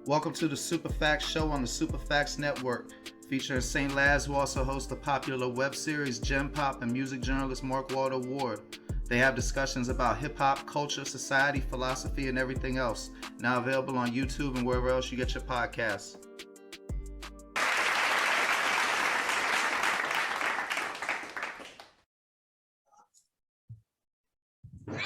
Welcome to the Super Facts Show on the Super Facts Network, featuring St. Laz, who also hosts the popular web series Gem Pop and music journalist Mark Walter Ward. They have discussions about hip-hop, culture, society, philosophy, and everything else. Now available on YouTube and wherever else you get your podcasts.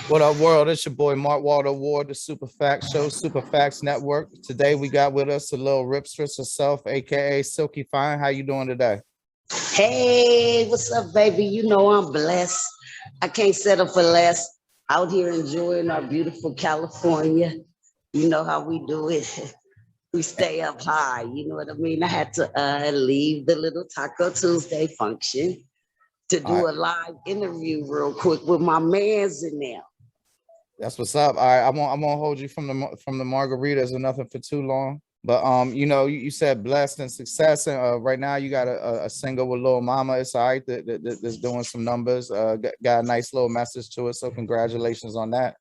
What up, world? It's your boy Mark Walter Ward, the Super Facts Show, Super Facts Network. Today we got with us a little Ripstress herself, aka Sylk-E-Fyne. How you doing today? Hey, what's up, baby? You know I'm blessed. I can't settle for less. Out here enjoying our beautiful California. You know how we do it. We stay up high. You know what I mean? I had to leave the little Taco Tuesday function to do a live interview real quick with my mans in there. That's what's up. All right, I won't hold you from the margaritas or nothing for too long. But you know, you said blessed and success, and right now you got a single with Lil Mama. It's all right. That's doing some numbers. Got a nice little message to it. So congratulations on that.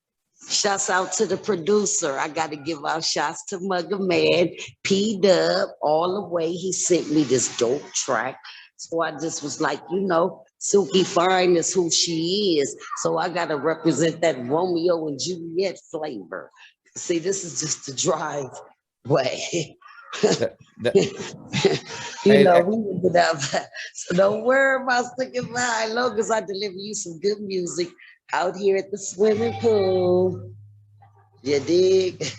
Shouts out to the producer. I got to give out shots to Mugga Man, P-Dub, all the way. He sent me this dope track. So I just was like, you know, Sylk-E-Fyne is who she is. So I got to represent that Romeo and Juliet flavor. See, this is just the driveway. You know, we ended up. So don't worry about sticking by. Long as I deliver you some good music out here at the swimming pool. You dig?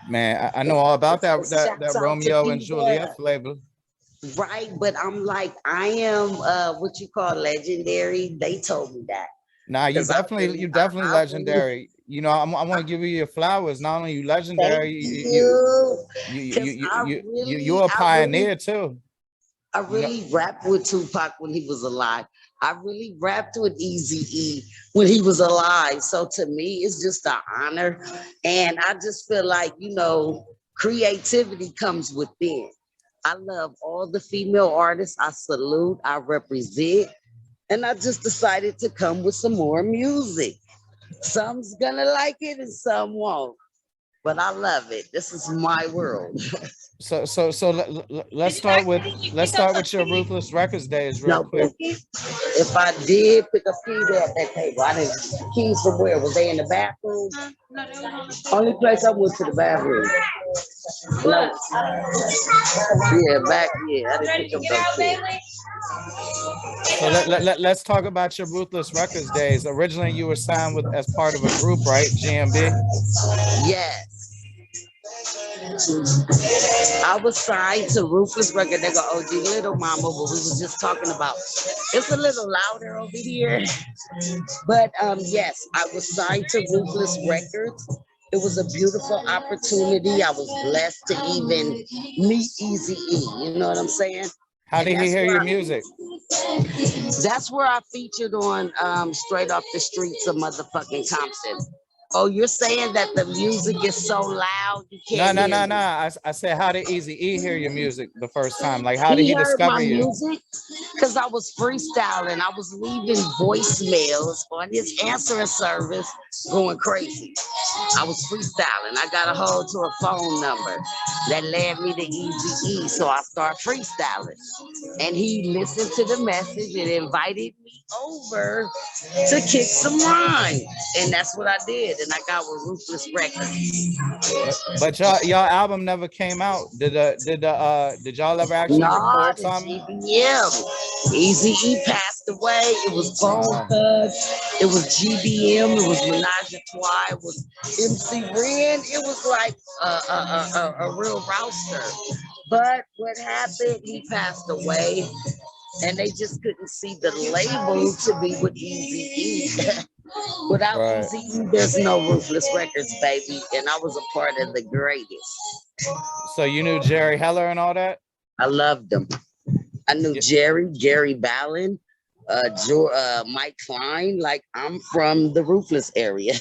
Man, I know all about that Romeo and Juliet flavor. Right, but I'm like, I am what you call legendary. They told me that. Nah, you definitely legendary. You know, I want to give you your flowers. Not only you legendary, you're a pioneer too. I really rapped with Tupac when he was alive. I really rapped with Eazy-E when he was alive. So to me, it's just an honor. And I just feel like, you know, creativity comes within. I love all the female artists. I salute, I represent. And I just decided to come with some more music. Some's gonna like it and some won't. But I love it. This is my world. So let's start with your Ruthless Records days real quick. If I did pick a key there at that table, I didn't. Keys from where? Was they in the bathroom? Only place I went to the bathroom. No. Yeah, back. Yeah, I didn't pick up those keys. So let's talk about your Ruthless Records days. Originally, you were signed with as part of a group, right? G.B.M. Yes. I was signed to Ruthless Record. They go, OG Lil Mama, but we was just talking about. It's a little louder over here, but yes, I was signed to Ruthless Records. It was a beautiful opportunity. I was blessed to even meet Eazy-E. You know what I'm saying? How did he hear your music? That's where I featured on Straight Off the Streets of motherfucking Compton. Oh, you're saying that the music is so loud you can't hear me. No. I said, how did Eazy-E hear your music the first time? Like, how did he discover you? Music because I was freestyling. I was leaving voicemails on his answering service, going crazy. I was freestyling. I got a hold to a phone number that led me to Eazy-E, so I started freestyling. And he listened to the message and invited me over to kick some rhymes, and that's what I did. And I got with Ruthless Records. But y'all album never came out. Did y'all ever actually record something? G.B.M. Eazy-E passed away. It was Bone Pac. It was G.B.M. It was Menage a Trois. It was MC Ren. It was like a real roster. But what happened? He passed away. And they just couldn't see the label to be with Eazy-E. Without Eazy-E, there's no Ruthless Records, baby. And I was a part of the greatest. So you knew Jerry Heller and all that? I loved them. I knew Gary Ballin, Mike Klein. Like, I'm from the Ruthless area.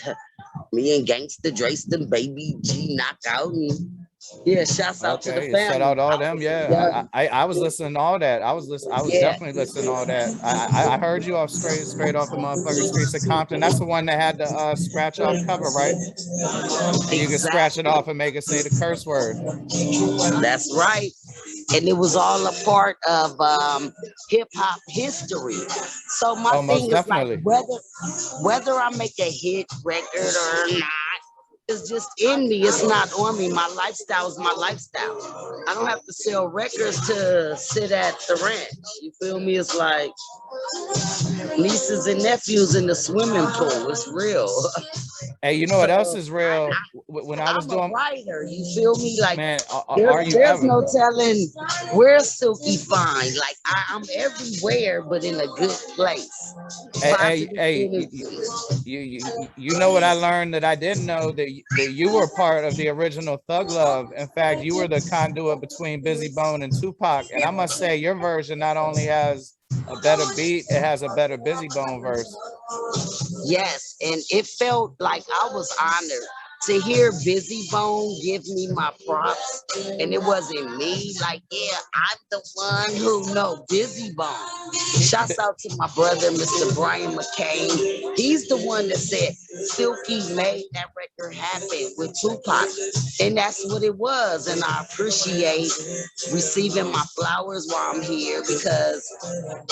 Me and Gangsta Drayston, Baby G, Knockout, and Yeah, shouts out to the Okay, shout family. out all them. Yeah, Yeah, I was listening to all that. I was yeah, definitely listening to all that. I heard you off straight off the motherfucking streets of Compton. That's the one that had the scratch off cover, right? And you can scratch it exactly. off and make it say the curse word. That's right. And it was all a part of hip hop history. So my Oh, most thing is like definitely. whether I make a hit record or not, it's just in me. It's not on me. My lifestyle is my lifestyle. I don't have to sell records to sit at the ranch. You feel me? It's like nieces and nephews in the swimming pool. It's real. Hey, you know what else So is real? When I was I'm a doing, writer. You feel me? Like man, are there's you there's ever? no telling where Sylk-E-Fyne. Like I'm everywhere, but in a good place. Hey, Positive hey, energy. you know what I learned that I didn't know, that you were part of the original Thug Love. In fact, you were the conduit between Bizzy Bone and Tupac. And I must say, your version not only has a better beat, it has a better Bizzy Bone verse. Yes, and it felt like I was honored to hear Bizzy Bone give me my props, and it wasn't me. Like, yeah, I'm the one who know Bizzy Bone. Shouts out to my brother, Mr. Brian McCain. He's the one that said Silky made that record happen with Tupac, and that's what it was. And I appreciate receiving my flowers while I'm here because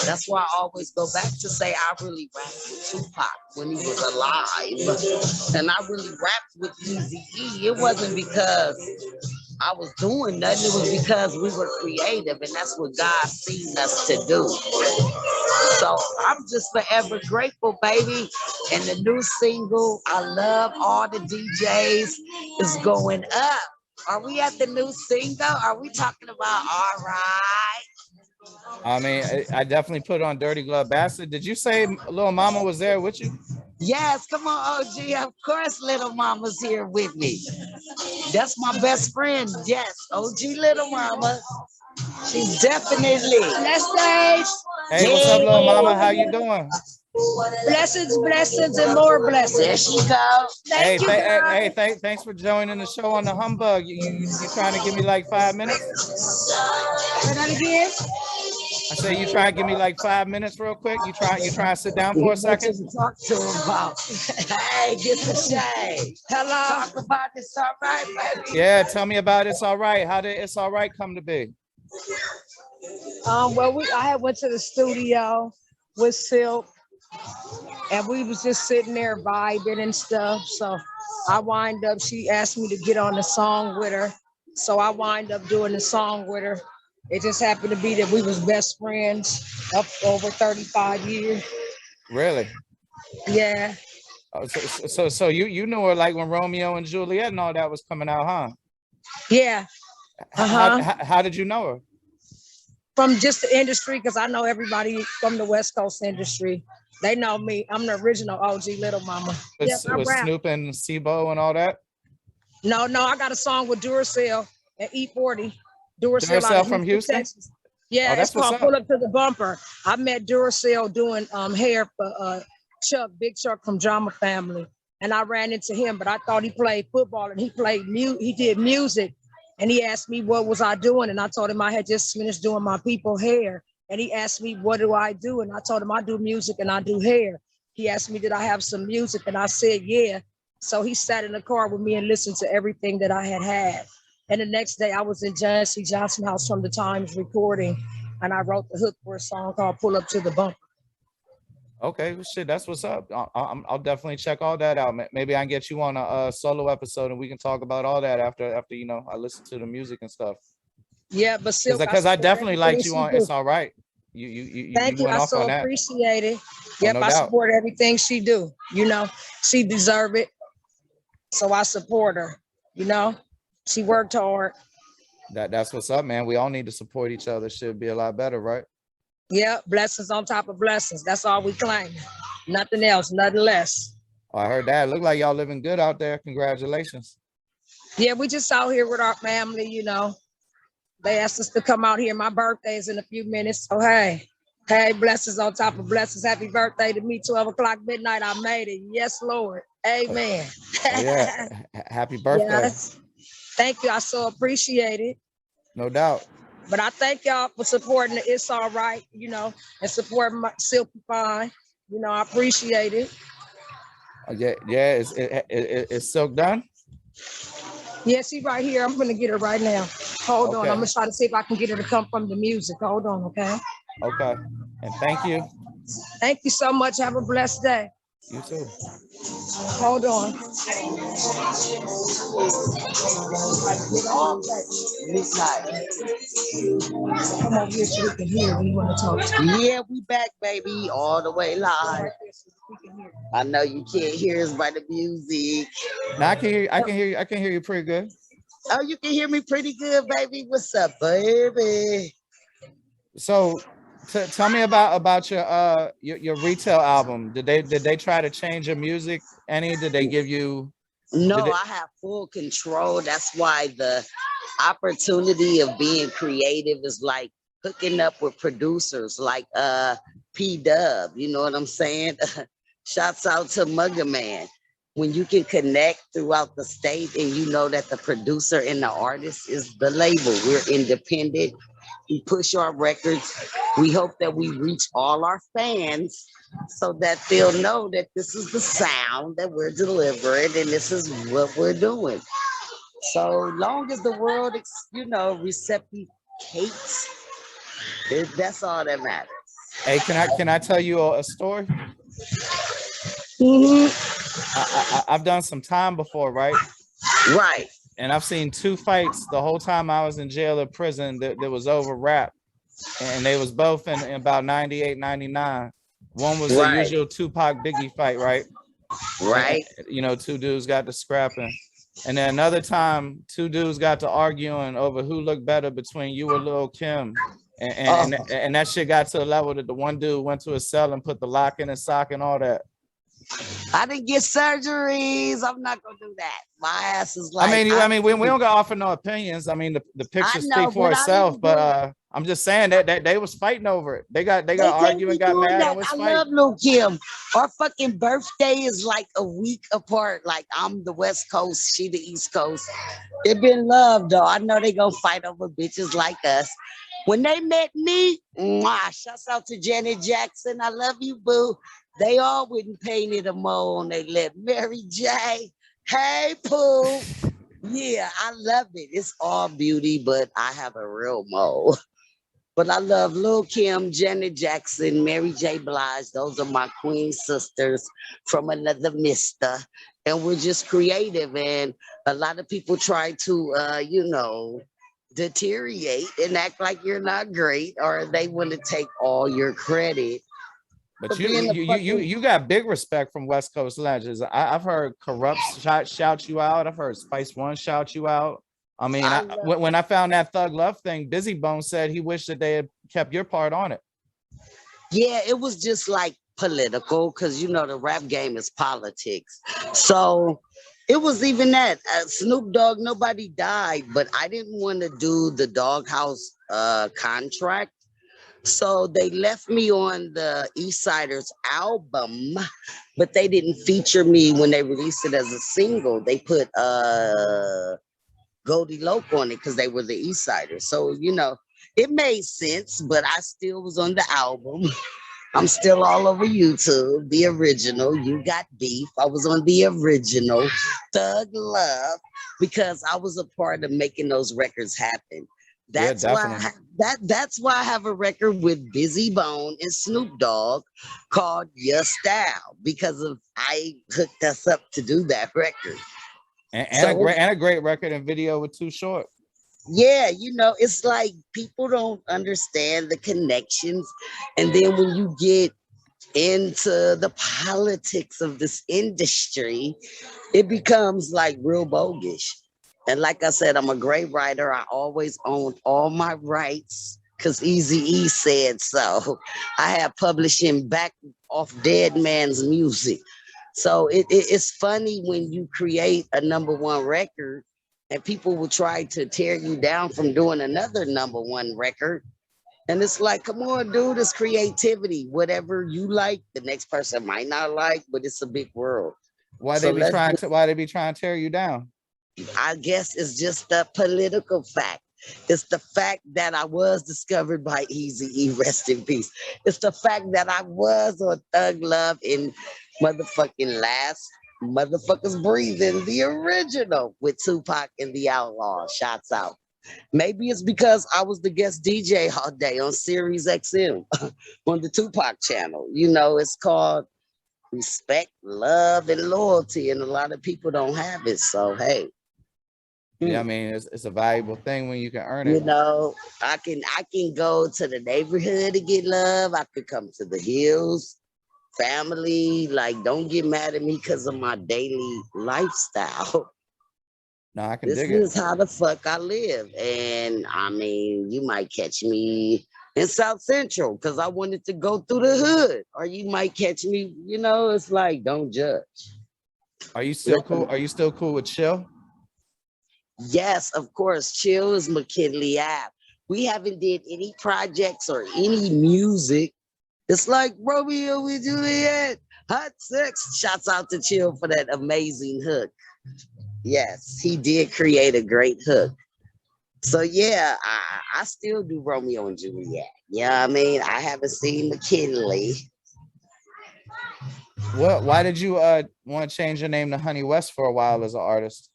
that's why I always go back to say I really rapped with Tupac when he was alive. And I really rapped with Eazy-E. It wasn't because I was doing nothing. It was because we were creative and that's what God seen us to do. So I'm just forever grateful, baby. And the new single, I love all the DJs, is going up. Are we at the new single? Are we talking about all right? I mean, I definitely put on Dirty Glove Bastard. Did you say Lil Mama was there with you? Yes, come on, OG. Of course, little mama's here with me. That's my best friend. Yes, OG Little Mama. She's definitely. Blessed days, Hey, what's up, Hey, Lil Mama? How you doing? blessings, blessings, and more there blessings. she go. Hey, Thank you, God. thanks for joining the show on the Humbug. You trying to give me like 5 minutes? Say that again. I say you try to give me like 5 minutes real quick. You try to sit down We for a want you second. to talk to him about. Hey, get the shade. Hello. Talk about this, all right, baby? Yeah, tell me about It's All Right. How did It's All Right come to be? Well, I had went to the studio with Silk, and we was just sitting there vibing and stuff. So I wind up. She asked me to get on the song with her, so I wind up doing the song with her. It just happened to be that we was best friends up over 35 years. Really? Yeah. So you knew her like when Romeo and Juliet and all that was coming out, huh? Yeah. How did you know her? From just the industry, because I know everybody from the West Coast industry. They know me. I'm the original OG Little Mama. Yep, I With rap. Snoop and Sebo and all that? No, I got a song with Duracell and E40. Duracell out Duracell of from Houston, Houston? Texas. Yeah, Oh, it's that's what's called up. Pull Up to the Bumper. I met Duracell doing hair for Chuck, Big Chuck from Drama Family. And I ran into him, but I thought he played football and he did music. And he asked me what was I doing? And I told him I had just finished doing my people hair. And he asked me, what do I do? And I told him I do music and I do hair. He asked me, did I have some music? And I said, yeah. So he sat in the car with me and listened to everything that I had. And the next day I was in Jesse Johnson house from the Times recording. And I wrote the hook for a song called Pull Up to the Bumper. Okay, well, shit, that's what's up. I'll definitely check all that out. Maybe I can get you on a solo episode and we can talk about all that after you know I listen to the music and stuff. Yeah, but still, Because I definitely liked you on It's All Right. You Thank you. went I off so on that. appreciate it. Oh, Yep, no I doubt. support everything she do. You know, she deserve it. So I support her. You know, she worked hard. That's what's up, man. We all need to support each other. Should be a lot better, right? Yeah, blessings on top of blessings. That's all we claim. Nothing else, nothing less. Oh, I heard that. Look like y'all living good out there. Congratulations. Yeah, we just out here with our family, you know. They asked us to come out here. My birthday is in a few minutes. So hey, blessings on top of blessings. Happy birthday to me, 12 o'clock midnight. I made it. Yes, Lord. Amen. Oh, yeah. Happy birthday. Yes. Thank you. I so appreciate it. No doubt. But I thank y'all for supporting the It's All Right, you know, and supporting my Sylk-E-Fyne. You know, I appreciate it. Yeah. It's Sylk done. Yes, she right here. I'm gonna get her right now. Hold on. Okay. I'm gonna try to see if I can get her to come from the music. Hold on, okay? Okay. And thank you. Thank you so much. Have a blessed day. You too. Hold on. Come over here so we can hear. We want to talk to you. Yeah, we back, baby, all the way live. I know you can't hear us by the music. Now I can hear you. I can hear you. I can hear you pretty good. Oh, you can hear me pretty good, baby. What's up, baby? So tell me about your retail album. Did they try to change your music any? Did they give you No, I have full control. That's why the opportunity of being creative is like hooking up with producers like P-Dub, you know what I'm saying? Shouts out to Mugga Man. When you can connect throughout the state and you know that the producer and the artist is the label, we're independent. We push our records. We hope that we reach all our fans so that they'll know that this is the sound that we're delivering and this is what we're doing. So long as the world, you know, reciprocates, that's all that matters. Hey, can I tell you a story? I've done some time before, right? Right. And I've seen two fights the whole time I was in jail or prison that was over rap. And they was both in about 98, 99. One was the usual Tupac Biggie fight, right? Right. And, you know, two dudes got to scrapping. And then another time, two dudes got to arguing over who looked better between you or Lil Kim. And that shit got to the level that the one dude went to his cell and put the lock in his sock and all that. I didn't get surgeries. I'm not gonna do that. My ass is like. I mean, we don't gotta offer no opinions. I mean, the pictures speak for itself. But I'm just saying that they was fighting over it. They got arguing, got mad, and was fighting. I love Lil Kim. Our fucking birthday is like a week apart. Like I'm the West Coast, she the East Coast. It been love though. I know they gonna fight over bitches like us. When they met me, shouts out to Janet Jackson. I love you, boo. They all wouldn't painted a mole on they lip. Mary J. Hey, Pooh. Yeah, I love it. It's all beauty, but I have a real mole. But I love Lil Kim, Janet Jackson, Mary J. Blige. Those are my queen sisters from another mister. And we're just creative. And a lot of people try to, you know, deteriorate and act like you're not great, or they want to take all your credit. But you got big respect from West Coast legends. I've heard Corrupt shout you out. I've heard Spice One shout you out. I mean, when I found that Thug Love thing, Bizzy Bone said he wished that they had kept your part on it. Yeah, it was just like political because, you know, the rap game is politics. So it was even that. Snoop Dogg, nobody died, but I didn't want to do the Doghouse contract. So they left me on the Eastsiders album, but they didn't feature me when they released it as a single. They put Goldie Loke on it because they were the Eastsiders. So, you know, it made sense, but I still was on the album. I'm still all over YouTube, the original. You Got Beef. I was on the original Thug Love because I was a part of making those records happen. That's that's why I have a record with Bizzy Bone and Snoop Dogg called Your Style, because I hooked us up to do that record. And a great record and video with Too Short. Yeah, you know, it's like people don't understand the connections. And then when you get into the politics of this industry, it becomes like real bogus. And like I said, I'm a great writer. I always owned all my rights because Eazy-E said so. I have publishing back off Dead Man's music. So it's funny when you create a #1 record and people will try to tear you down from doing another #1 record. And it's like, come on, dude, it's creativity. Whatever you like, the next person might not like, but it's a big world. Why they be trying to tear you down? I guess it's just the political fact. It's the fact that I was discovered by Eazy-E, rest in peace. It's the fact that I was on Thug Love in motherfucking Last Motherfuckers Breathing, the original with Tupac and the Outlaw. Shots out. Maybe it's because I was the guest DJ all day on Sirius XM on the Tupac channel. You know, it's called respect, love, and loyalty, and a lot of people don't have it. So hey, Yeah, I mean, it's a valuable thing when you can earn you it. know, I can go to the neighborhood to get love. I could come to the hills, family. Like, don't get mad at me because of my daily lifestyle. No, I can This dig it. is how the fuck I live. And I mean, you might catch me in South Central because I wanted to go through the hood. Or you might catch me, you know, it's like, don't judge. Are you still cool? Are you still cool with Chill? Yes, of course. Chill is McKinley Ave. We haven't did any projects or any music. It's like Romeo and Juliet, hot sex. Shouts out to Chill for that amazing hook. Yes, he did create a great hook. So yeah, I still do Romeo and Juliet. Yeah, I mean, I haven't seen McKinley. What? Why did you want to change your name to Honey West for a while as an artist?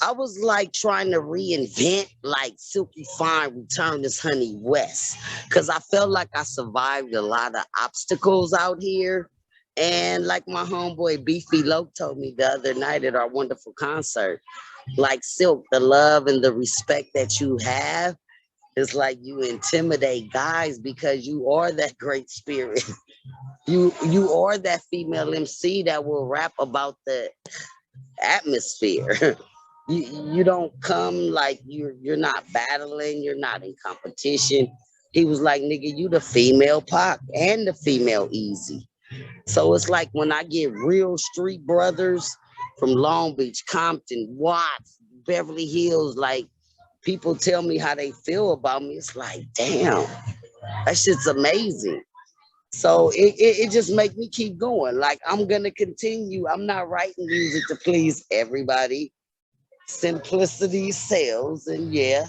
I was like trying to reinvent like Sylk-E-Fyne return as Honey West. Cause I felt like I survived a lot of obstacles out here. And like my homeboy Beefy Loke told me the other night at our wonderful concert, like Silk, the love and the respect that you have, it's like you intimidate guys because you are that great spirit. You are that female MC that will rap about the atmosphere. You don't come like you're not battling, you're not in competition. He was like, nigga, you the female Pac and the female Easy. So it's like when I get real street brothers from Long Beach, Compton, Watts, Beverly Hills, like people tell me how they feel about me. It's like, damn, that shit's amazing. So it just make me keep going. Like I'm gonna continue. I'm not writing music to please everybody. Simplicity sells, and yeah,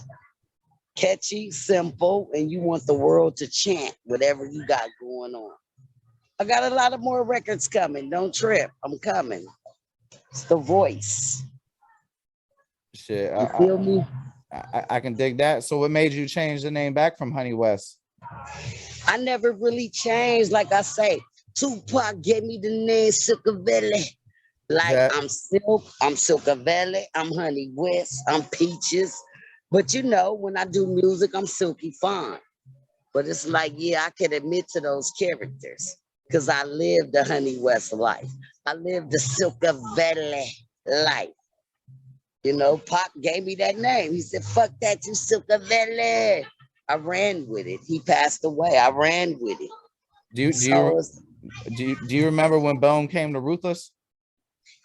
catchy, simple, and you want the world to chant whatever you got going on. I got a lot of more records coming. Don't trip. I'm coming. It's the voice. Shit, You feel me? I can dig that. So what made you change the name back from Honey West? I never really changed. Like I say, Tupac gave me the name Sylk-E-Fyne. Like Yeah. I'm Sylk-E-Fyne, I'm Honey West, I'm Peaches. But you know, when I do music, I'm Sylk-E-Fyne. But it's like, yeah, I can admit to those characters because I lived the Honey West life. I lived the Sylk-E-Fyne life. You know, Pop gave me that name. He said, fuck that, you Sylk-E-Fyne. I ran with it. He passed away. I ran with it. Do you remember when Bone came to Ruthless?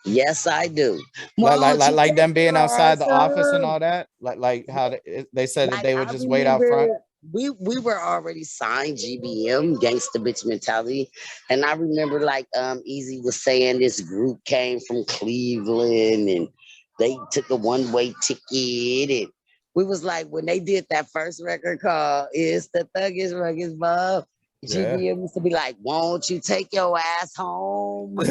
Yes, I do. Like them being outside the office and all that. Like how they said that Like they would I just wait out front. remember we were already signed G.B.M, Gangsta Bitch Mentality. And I remember like Easy was saying this group came from Cleveland and they took a one-way ticket. And we was like, when they did that first record called It's the Thuggish Rugged Bob, Yeah. G.B.M used to be like, won't you take your ass home? 'Cause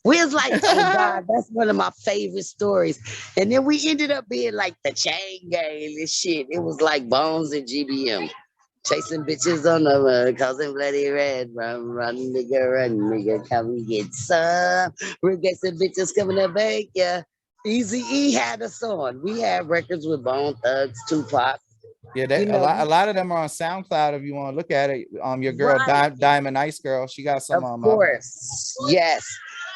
we was like, oh God, that's one of my favorite stories. And then we ended up being like the chain gang and shit. It was like Bones and GBM. Chasing bitches on the run, causing bloody red. Run, nigga, come get some. We're getting bitches coming to bake, yeah. Eazy-E had us on. We had records with Bone Thugs, Tupac. Yeah, You a know, lot of them are on SoundCloud if you want to look at it. Your girl right. Diamond Ice Girl, she got some Of course, yes.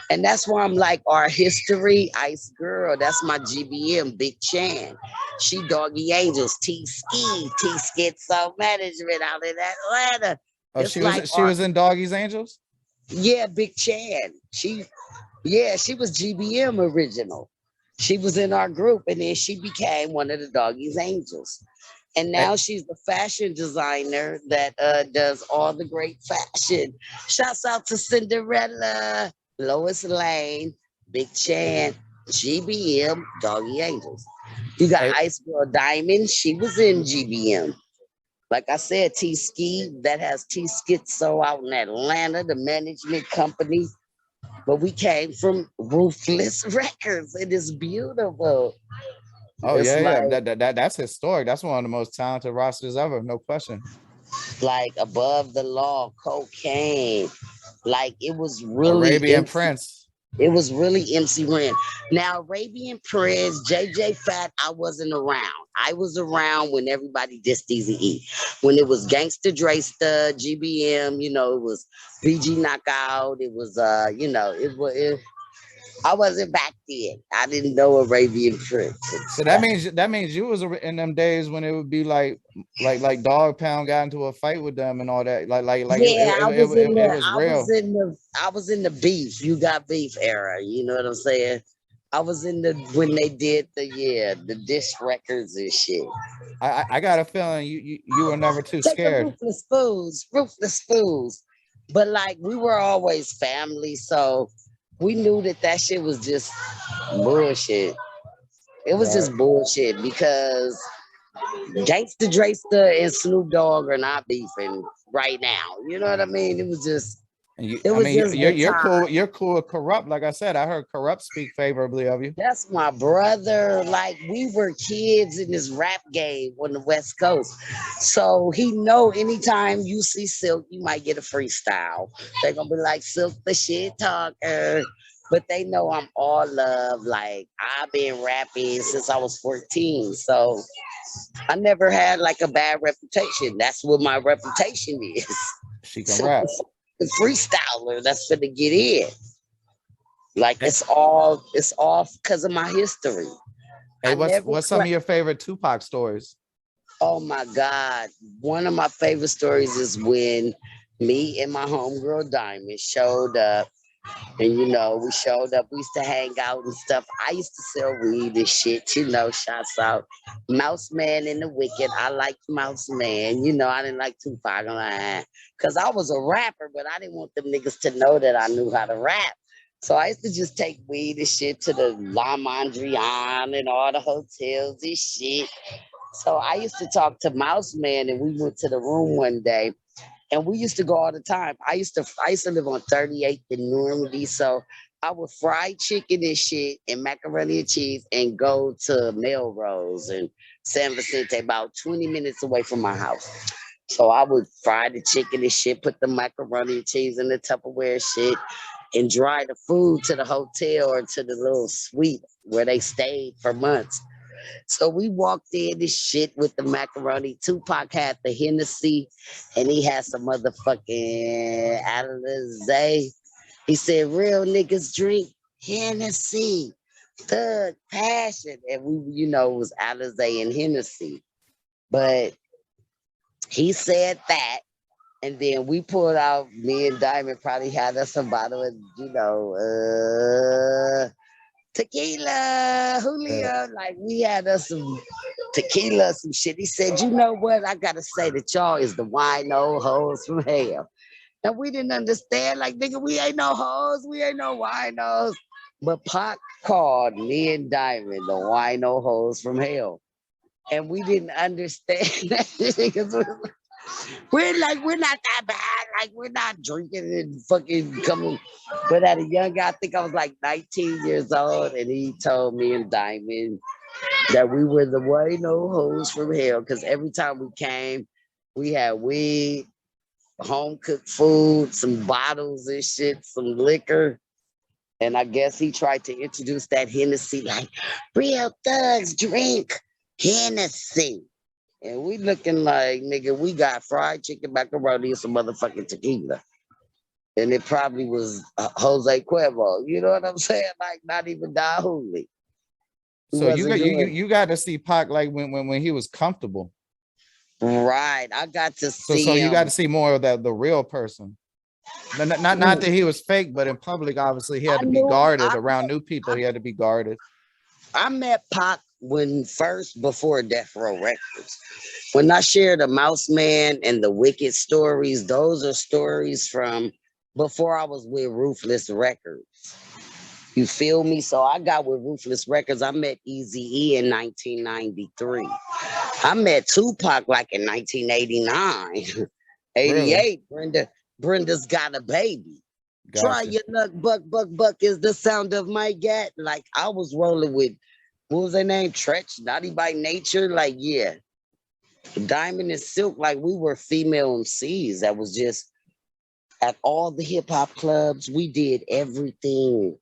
And that's why I'm like our history, Ice Girl. That's my GBM, Big Chan. She Doggy Angels, T-Ski, Schizo Management out in Atlanta. Oh, It's like she was in Doggy's Angels? yeah, Big Chan. She was GBM original. She was in our group and then she became one of the Doggy's Angels. And Hey, now she's the fashion designer that does all the great fashion. Shouts out to Cinderella, Lois Lane, Big Chan. GBM, Doggy Angels. You got Hey, Ice Girl Diamond. She was in GBM. Like I said, T Ski, that has T Schizo out in Atlanta, the management company. But we came from Ruthless Records. It is beautiful. oh It's yeah, yeah. like That's historic. That's one of the most talented rosters ever, no question. Above the Law, Cocaine. Like Arabian Prince. it was really MC Ren. Now Arabian Prince, JJ Fat, I wasn't around. I was around when everybody dissed Eazy-E. When it was Gangsta Draysta, GBM, it was BG Knockout. It was I wasn't back then. I didn't know Arabian Prince. So that means you was in them days when it would be like Dog Pound got into a fight with them and all that. Like Yeah, it was real. I was in the beef. You got beef era. You know what I'm saying? I was in the when they did the diss records and shit. I got a feeling you were never too Take the scared. ruthless fools. But like we were always family, so we knew that shit was just bullshit. It was Right. just bullshit because Gangsta Draysta and Snoop Dogg are not beefing right now. You know what I mean? And It I was mean, just the you're cool. time. You're cool with Corrupt. Like I said, I heard Corrupt speak favorably of you. That's my brother. Like we were kids in this rap game on the West Coast. So he know anytime you see Silk, you might get a freestyle. They're gonna be like Silk the shit talker. But they know I'm all love. Like I've been rapping since I was 14. So I never had like a bad reputation. That's what my reputation is. She can Silk rap. the freestyler that's gonna get in. Like Hey, it's all because of my history. hey, I what's never what's some of your favorite Tupac stories? Oh my God. One of my favorite stories is when me and my homegirl Diamond showed up. And we showed up. We used to hang out and stuff. I used to sell weed and shit, shots out. Mouse Man and the Wicked. I liked Mouse Man. I didn't like Tupac because I was a rapper, but I didn't want them niggas to know that I knew how to rap. So I used to just take weed and shit to the La Mondrian and all the hotels and shit. So I used to talk to Mouse Man, and we went to the room one day, and we used to go all the time. I used to live on 38th in Normandy, so I would fry chicken and shit and macaroni and cheese and go to Melrose and San Vicente, about 20 minutes away from my house. So I would fry the chicken and shit, put the macaroni and cheese in the Tupperware shit, and drive the food to the hotel or to the little suite where they stayed for months. So we walked in this shit with the macaroni. Tupac had the Hennessy and he had some motherfucking Alizé. He said, real niggas drink Hennessy, thug passion. And it was Alizé and Hennessy. But he said that. And then we pulled out, me and Diamond probably had us a bottle of, tequila, Yeah. Julio. Like we had us some tequila, some shit. He said, you know what? I gotta say that y'all is the wino hoes from hell. And we didn't understand, like, nigga, we ain't no hoes, we ain't no winos. But Pac called me and Diamond the wino hoes from hell. And we didn't understand that because we're not that bad. Like we're not drinking and fucking coming. But at a young guy, I think I was like 19 years old, and he told me and Diamond that we were the way no hoes from hell. Because every time we came, we had weed, home cooked food, some bottles and shit, some liquor. And I guess he tried to introduce that Hennessy, like real thugs drink Hennessy. And we looking like, nigga, we got fried chicken, macaroni, and some motherfucking tequila. And it probably was Jose Cuervo. You know what I'm saying? Like, not even Don Hooley. He So you wasn't got you you doing you got to see Pac like when he was comfortable. right. I got to So see you got to him. see more of the real person. Not that he was fake, but in public, obviously, he had I to be knew guarded around new people. He had to be guarded. I met Pac before Death Row Records. When I shared the Mouse Man and the Wicked stories, those are stories from before I was with Ruthless Records. You feel me? So I got with Ruthless Records. I met Eazy-E in 1993. I met Tupac like in 1989. Really? 88. Brenda's got a baby. Try Gotcha. your luck, buck is the sound of my gat. Like I was rolling with, what was their name? Tretch, Naughty by Nature. Like, yeah. Diamond and Silk, like we were female MCs that was just at all the hip hop clubs. We did everything.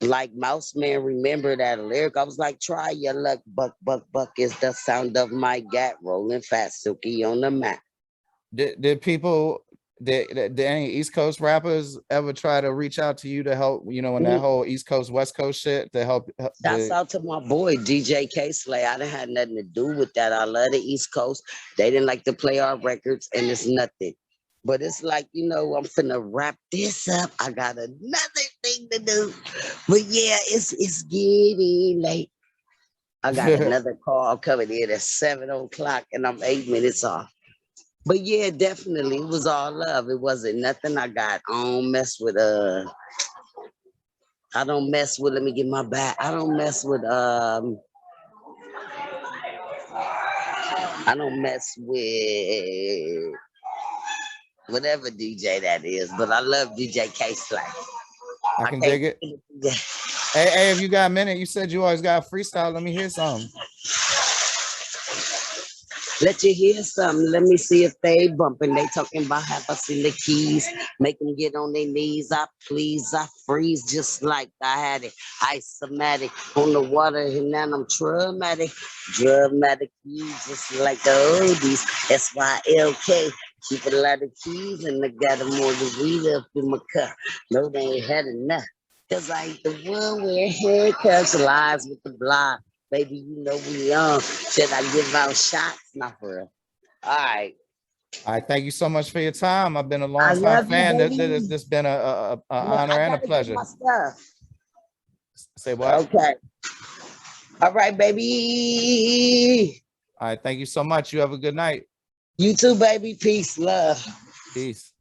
Like Mouse Man, remember that lyric? I was like, try your luck, buck is the sound of my gat, rolling fast, Silky on the map. Did people did any East Coast rappers ever try to reach out to you to help, you know, in that whole East Coast West Coast shit to help Shouts out to my boy DJ K Slay. I didn't have nothing to do with that. I love the East Coast. They didn't like to play our records, and it's nothing. But it's like, you know, I'm finna wrap this up. I got another thing to do. But yeah, it's getting late. I got another call coming in at 7 o'clock, and I'm 8 minutes off. But yeah, definitely, it was all love. It wasn't nothing I got. I don't mess with let me get my back. I don't mess with whatever DJ that is, but I love DJ K Slay. I can dig it. Hey, if you got a minute, you said you always got a freestyle. Let me hear something. Let you hear something. Let me see if they bumping. They talking about have I seen the keys? Make them get on their knees. I please, I freeze just like I had it. Isomatic on the water, and now I'm traumatic. Dramatic keys just like the oldies. SYLK. Keep a lot of keys and I got a margarita up in my cup. No, they ain't had enough. Cause I ain't the one wearing haircuts, lies with the blind. Baby, you know we young. Should I give out shots? Not for real. All right. All right, thank you so much for your time. I've been a I long time love you, fan. baby. This been a Look, honor I and a gotta get pleasure. my stuff. Say what? Okay. All right, baby. All right, thank you so much. You have a good night. You too, baby. Peace, love. Peace.